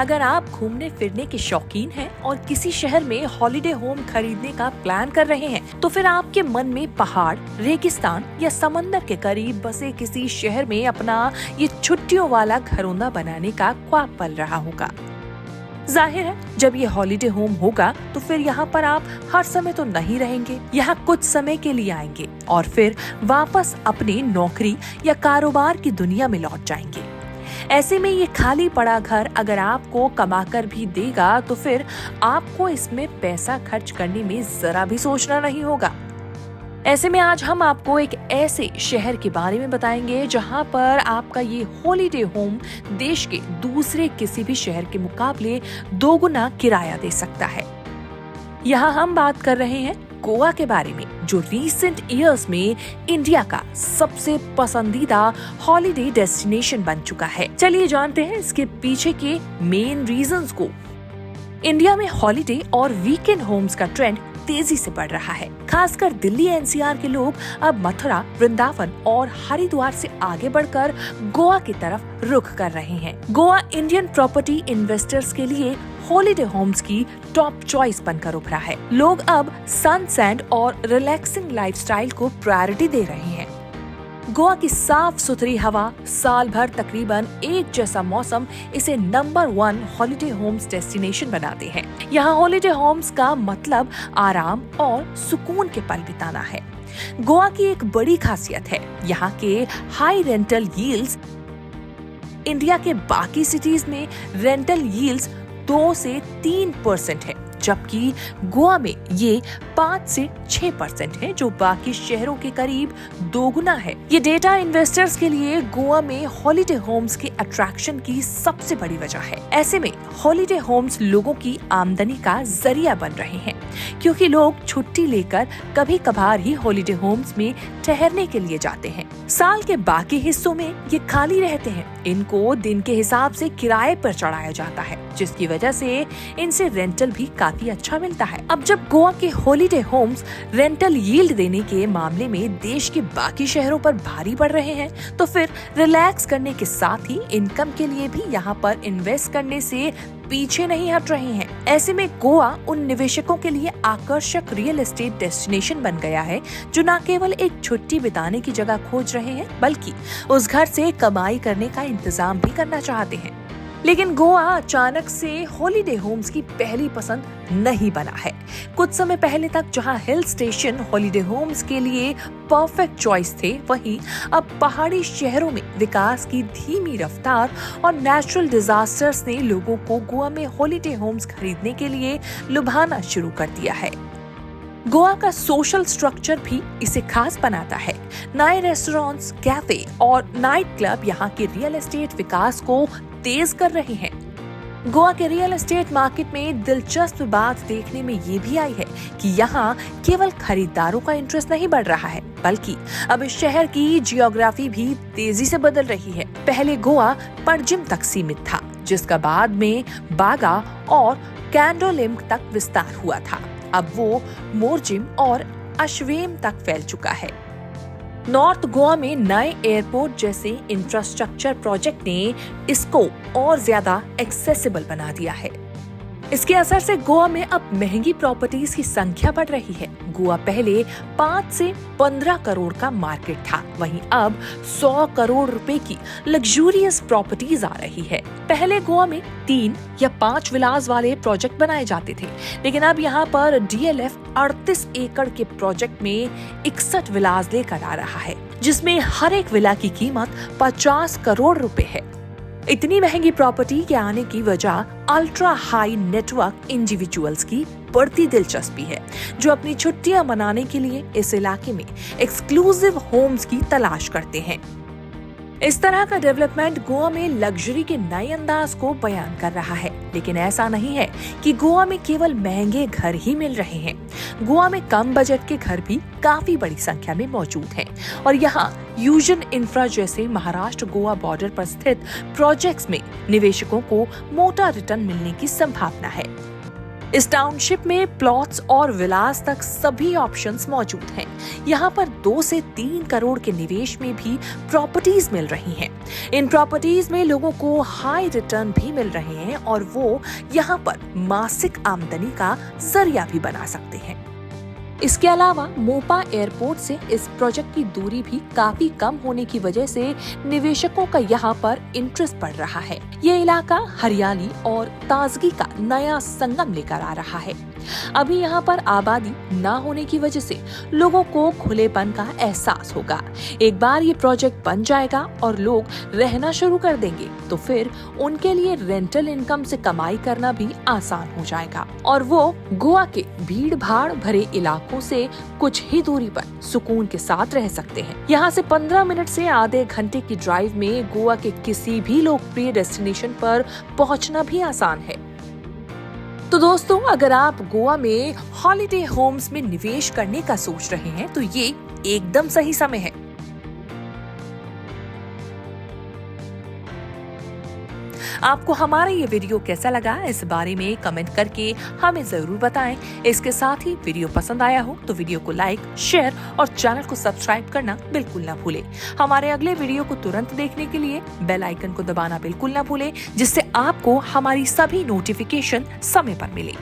अगर आप घूमने फिरने के शौकीन हैं और किसी शहर में हॉलिडे होम खरीदने का प्लान कर रहे हैं, तो फिर आपके मन में पहाड़, रेगिस्तान या समंदर के करीब बसे किसी शहर में अपना ये छुट्टियों वाला घरौंदा बनाने का ख्वाब पल रहा होगा। जाहिर है, जब ये हॉलिडे होम होगा तो फिर यहाँ पर आप हर समय तो नहीं रहेंगे, यहाँ कुछ समय के लिए आएंगे और फिर वापस अपनी नौकरी या कारोबार की दुनिया में लौट जाएंगे। ऐसे में ये खाली पड़ा घर अगर आपको कमाकर भी देगा तो फिर आपको इसमें पैसा खर्च करने में जरा भी सोचना नहीं होगा। ऐसे में आज हम आपको एक ऐसे शहर के बारे में बताएंगे जहां पर आपका ये हॉलिडे होम देश के दूसरे किसी भी शहर के मुकाबले दोगुना किराया दे सकता है। यहाँ हम बात कर रहे हैं गोवा के बारे में, जो रीसेंट ईयर्स में इंडिया का सबसे पसंदीदा हॉलिडे डेस्टिनेशन बन चुका है। चलिए जानते हैं इसके पीछे के मेन रीजंस को। इंडिया में हॉलिडे और वीकेंड होम्स का ट्रेंड तेजी से बढ़ रहा है। खासकर दिल्ली एनसीआर के लोग अब मथुरा, वृंदावन और हरिद्वार से आगे बढ़कर गोवा की तरफ रुख कर रहे हैं। गोवा इंडियन प्रॉपर्टी इन्वेस्टर्स के लिए हॉलिडे होम्स की टॉप चॉइस बनकर उभरा है। लोग अब सन सैंड और रिलैक्सिंग लाइफस्टाइल को प्रायोरिटी दे रहे हैं। गोवा की साफ सुथरी हवा, साल भर तकरीबन एक जैसा मौसम इसे नंबर 1 हॉलिडे होम्स डेस्टिनेशन बनाते हैं। यहाँ हॉलिडे होम्स का मतलब आराम और सुकून के पल बिताना है। गोवा की एक बड़ी खासियत है यहाँ के हाई रेंटल यील्ड्स। इंडिया के बाकी सिटीज में रेंटल यील्ड्स 2 से 3% है, जबकि गोवा में ये 5 से 6% है, जो बाकी शहरों के करीब दोगुना है। ये डेटा इन्वेस्टर्स के लिए गोवा में हॉलिडे होम्स के अट्रैक्शन की सबसे बड़ी वजह है। ऐसे में हॉलिडे होम्स लोगों की आमदनी का जरिया बन रहे हैं, क्योंकि लोग छुट्टी लेकर कभी कभार ही हॉलिडे होम्स में ठहरने के लिए जाते हैं। साल के बाकी हिस्सों में ये खाली रहते हैं। इनको दिन के हिसाब से किराए पर चढ़ाया जाता है, जिसकी वजह से इनसे रेंटल भी काफी अच्छा मिलता है। अब जब गोवा के हॉलिडे होम्स रेंटल यील्ड देने के मामले में देश के बाकी शहरों पर भारी पड़ रहे हैं, तो फिर रिलैक्स करने के साथ ही इनकम के लिए भी यहाँ पर इन्वेस्ट करने से पीछे नहीं हट रहे हैं। ऐसे में गोवा उन निवेशकों के लिए आकर्षक रियल एस्टेट डेस्टिनेशन बन गया है, जो न केवल एक छुट्टी बिताने की जगह खोज रहे हैं, बल्कि उस घर से कमाई करने का इंतजाम भी करना चाहते हैं। लेकिन गोवा अचानक से हॉलिडे होम्स की पहली पसंद नहीं बना है। कुछ समय पहले तक जहां हिल स्टेशन हॉलिडे होम्स के लिए परफेक्ट चॉइस थे, वहीं अब पहाड़ी शहरों में विकास की धीमी रफ्तार और नेचुरल डिजास्टर्स ने लोगों को गोवा में हॉलिडे होम्स खरीदने के लिए लुभाना शुरू कर दिया है। गोवा का सोशल स्ट्रक्चर भी इसे खास बनाता है। नए रेस्टोरेंट्स, कैफे और नाइट क्लब यहाँ के रियल एस्टेट विकास को तेज कर रहे हैं। गोवा के रियल एस्टेट मार्केट में दिलचस्प बात देखने में ये भी आई है कि यहाँ केवल खरीदारों का इंटरेस्ट नहीं बढ़ रहा है, बल्कि अब इस शहर की जियोग्राफी भी तेजी से बदल रही है। पहले गोवा पणजिम तक सीमित था, जिसका बाद में बागा और कैंडोलिम तक विस्तार हुआ था। अब वो मोरजिम और अश्वेम तक फैल चुका है। नॉर्थ गोवा में नए एयरपोर्ट जैसे इंफ्रास्ट्रक्चर प्रोजेक्ट ने इसको और ज्यादा एक्सेसिबल बना दिया है। इसके असर से गोवा में अब महंगी प्रॉपर्टीज की संख्या बढ़ रही है। गोवा पहले 5 से 15 करोड़ का मार्केट था, वहीं अब 100 करोड़ रुपए की लग्जूरियस प्रॉपर्टीज आ रही है। पहले गोवा में 3 या 5 विलास वाले प्रोजेक्ट बनाए जाते थे, लेकिन अब यहाँ पर डीएलएफ 38 एकड़ के प्रोजेक्ट में 61 विलास लेकर आ रहा है, जिसमें हर एक विला की कीमत 50 करोड़ रुपए है। इतनी महंगी प्रॉपर्टी के आने की वजह अल्ट्रा हाई नेटवर्क इंडिविजुअल्स की बढ़ती दिलचस्पी है, जो अपनी छुट्टियां मनाने के लिए इस इलाके में एक्सक्लूसिव होम्स की तलाश करते हैं। इस तरह का डेवलपमेंट गोवा में लग्जरी के नए अंदाज को बयान कर रहा है, लेकिन ऐसा नहीं है कि गोवा में केवल महंगे घर ही मिल रहे हैं। गोवा में कम बजट के घर भी काफी बड़ी संख्या में मौजूद हैं और यहाँ यूजन इंफ्रा जैसे महाराष्ट्र गोवा बॉर्डर पर स्थित प्रोजेक्ट्स में निवेशकों को मोटा रिटर्न मिलने की संभावना है। इस टाउनशिप में प्लॉट्स और विलास तक सभी ऑप्शंस मौजूद हैं। यहाँ पर 2 से 3 करोड़ के निवेश में भी प्रॉपर्टीज मिल रही हैं। इन प्रॉपर्टीज में लोगों को हाई रिटर्न भी मिल रहे हैं और वो यहाँ पर मासिक आमदनी का जरिया भी बना सकते हैं। इसके अलावा मोपा एयरपोर्ट से इस प्रोजेक्ट की दूरी भी काफी कम होने की वजह से निवेशकों का यहाँ पर इंटरेस्ट बढ़ रहा है। ये इलाका हरियाली और ताजगी का नया संगम लेकर आ रहा है। अभी यहाँ पर आबादी ना होने की वजह से लोगों को खुलेपन का एहसास होगा। एक बार ये प्रोजेक्ट बन जाएगा और लोग रहना शुरू कर देंगे तो फिर उनके लिए रेंटल इनकम से कमाई करना भी आसान हो जाएगा और वो गोवा के भीड़ भाड़ भरे इलाकों से कुछ ही दूरी पर सुकून के साथ रह सकते हैं। यहाँ से 15 मिनट से आधे घंटे की ड्राइव में गोवा के किसी भी लोकप्रिय डेस्टिनेशन पर पहुँचना भी आसान है। तो दोस्तों, अगर आप गोवा में हॉलिडे होम्स में निवेश करने का सोच रहे हैं तो ये एकदम सही समय है। आपको हमारा ये वीडियो कैसा लगा इस बारे में कमेंट करके हमें जरूर बताएं। इसके साथ ही वीडियो पसंद आया हो तो वीडियो को लाइक, शेयर और चैनल को सब्सक्राइब करना बिल्कुल ना भूलें। हमारे अगले वीडियो को तुरंत देखने के लिए बेल आइकन को दबाना बिल्कुल ना भूलें, जिससे आपको हमारी सभी नोटिफिकेशन समय पर मिले।